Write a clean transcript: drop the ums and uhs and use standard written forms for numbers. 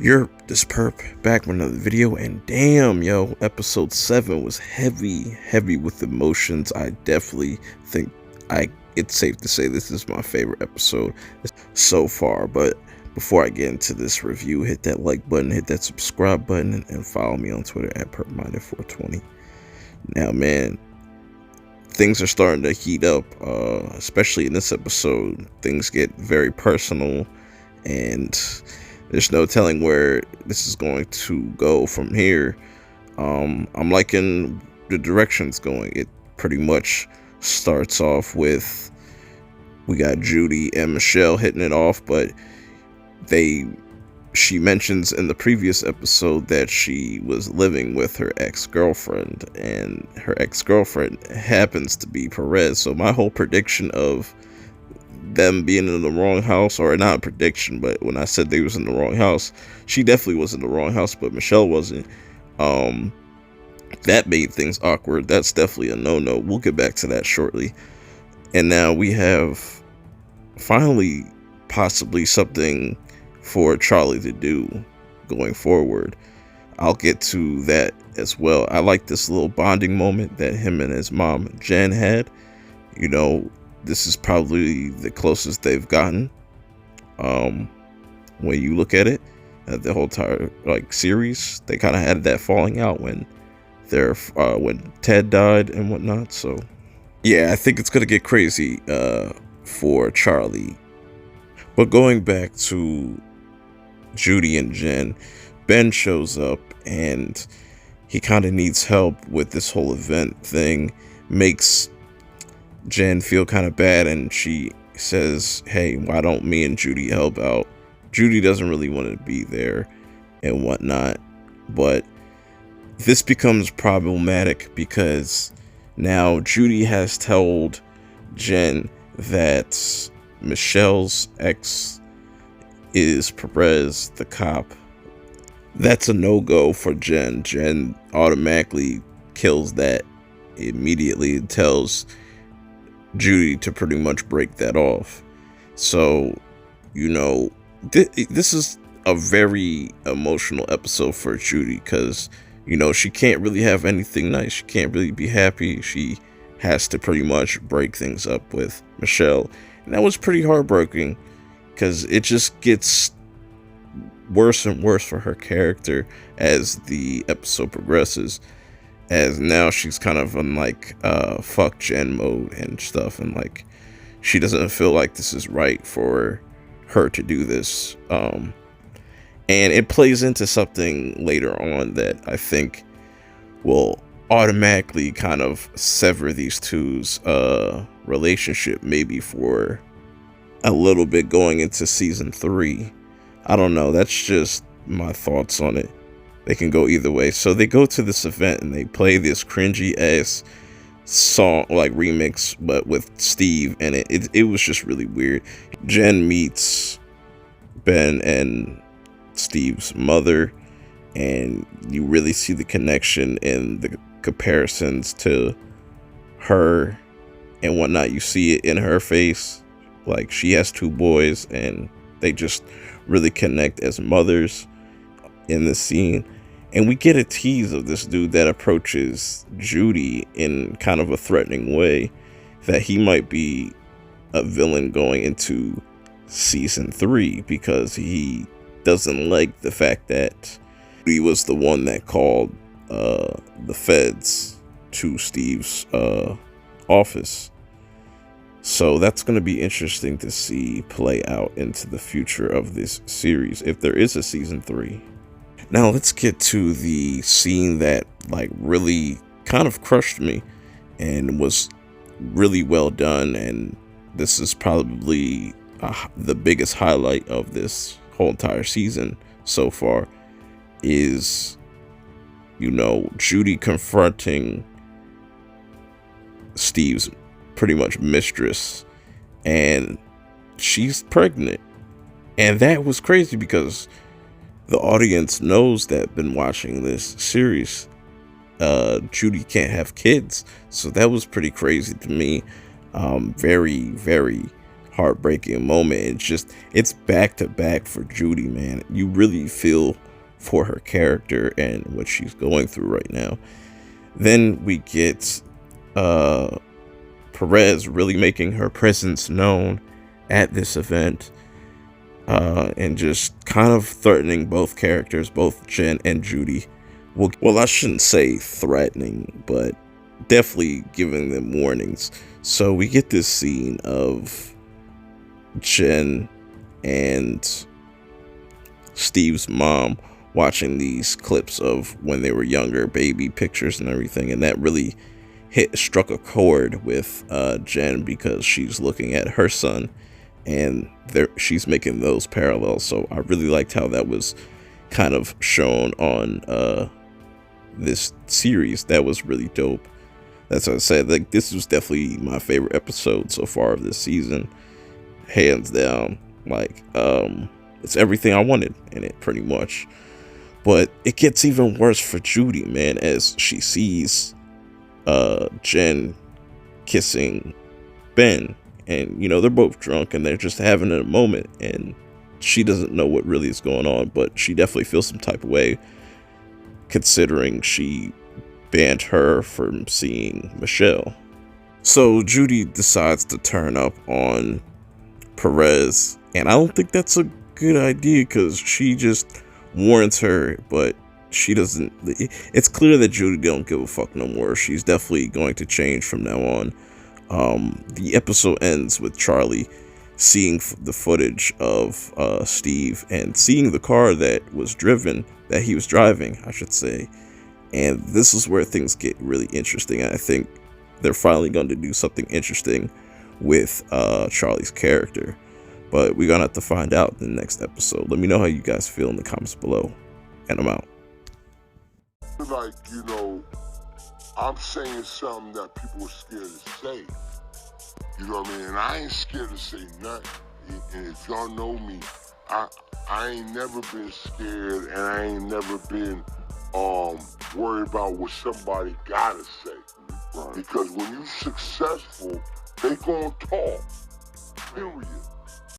This perp back with another video, and damn, yo, episode 7 was heavy with emotions. I definitely think it's safe to say this is my favorite episode so far. But before I get into this review, hit that like button, hit that subscribe button, and follow me on Twitter at perpminded420. Now, man, things are starting to heat up, especially in this episode. Things get very personal, and there's no telling where this is going to go from here. I'm liking the direction it's going. It pretty much starts off with, we got Judy and Michelle hitting it off, but she mentions in the previous episode that she was living with her ex-girlfriend, and her ex-girlfriend happens to be Perez. So my whole prediction of them being in the wrong house, or not a prediction, but when I said they was in the wrong house, she definitely was in the wrong house, but Michelle wasn't. That made things awkward. That's definitely a no-no. We'll get back to that shortly. And now we have finally possibly something for Charlie to do going forward. I'll get to that as well. I like this little bonding moment that him and his mom Jen had. You know, this is probably the closest they've gotten. When you look at it, the whole entire series, they kind of had that falling out when Ted died and whatnot. So yeah, I think it's gonna get crazy for Charlie. But going back to Judy and Jen, Ben shows up and he kind of needs help with this whole event thing. Makes Jen feel kind of bad, and she says, hey, why don't me and Judy help out? Judy doesn't really want to be there and whatnot, but this becomes problematic because now Judy has told Jen that Michelle's ex is Perez, the cop. That's a no-go for Jen. Jen automatically kills that immediately and tells Judy to pretty much break that off. So, you know, this is a very emotional episode for Judy because, you know, she can't really have anything nice. She can't really be happy. She has to pretty much break things up with Michelle. And that was pretty heartbreaking because it just gets worse and worse for her character as the episode progresses, as now she's kind of in fuck Jen mode and stuff, and she doesn't feel like this is right for her to do this. And it plays into something later on that I think will automatically kind of sever these two's relationship, maybe for a little bit going into season 3. I don't know, that's just my thoughts on it. They can go either way. So they go to this event and they play this cringy ass song, remix, but with Steve, and it was just really weird. Jen meets Ben and Steve's mother, and you really see the connection in the comparisons to her and whatnot. You see it in her face, like she has 2 boys and they just really connect as mothers in this scene. And we get a tease of this dude that approaches Judy in kind of a threatening way, that he might be a villain going into season 3 because he doesn't like the fact that he was the one that called the feds to Steve's office. So that's going to be interesting to see play out into the future of this series, if there is a season 3. Now let's get to the scene that really kind of crushed me and was really well done, and this is probably the biggest highlight of this whole entire season so far, is, you know, Judy confronting Steve's pretty much mistress, and she's pregnant. And that was crazy because the audience knows that been watching this series, Judy can't have kids. So that was pretty crazy to me. Very heartbreaking moment. It's back to back for Judy, man. You really feel for her character and what she's going through right now. Then we get Perez really making her presence known at this event, and just kind of threatening both characters, both Jen and Judy. Well, I shouldn't say threatening, but definitely giving them warnings. So we get this scene of Jen and Steve's mom watching these clips of when they were younger, baby pictures and everything, and that really struck a chord with Jen, because she's looking at her son and she's making those parallels. So I really liked how that was kind of shown on this series. That was really dope. That's what I said, like, this was definitely my favorite episode so far of this season, hands down. Like, it's everything I wanted in it, pretty much. But it gets even worse for Judy, man, as she sees Jen kissing Ben, and they're both drunk and they're just having a moment, and she doesn't know what really is going on, but she definitely feels some type of way, considering she banned her from seeing Michelle. So Judy decides to turn up on Perez, and I don't think that's a good idea, because she just warns her, but she doesn't. It's clear that Judy don't give a fuck no more. She's definitely going to change from now on. The episode ends with Charlie seeing the footage of Steve and seeing the car that he was driving, I should say. And this is where things get really interesting. I think they're finally going to do something interesting with Charlie's character. But we're going to have to find out in the next episode. Let me know how you guys feel in the comments below. And I'm out. Like, I'm saying something that people are scared to say. You know what I mean? And I ain't scared to say nothing. And if y'all know me, I ain't never been scared, and I ain't never been worried about what somebody gotta say. Right. Because when you successful, they gonna talk. Period.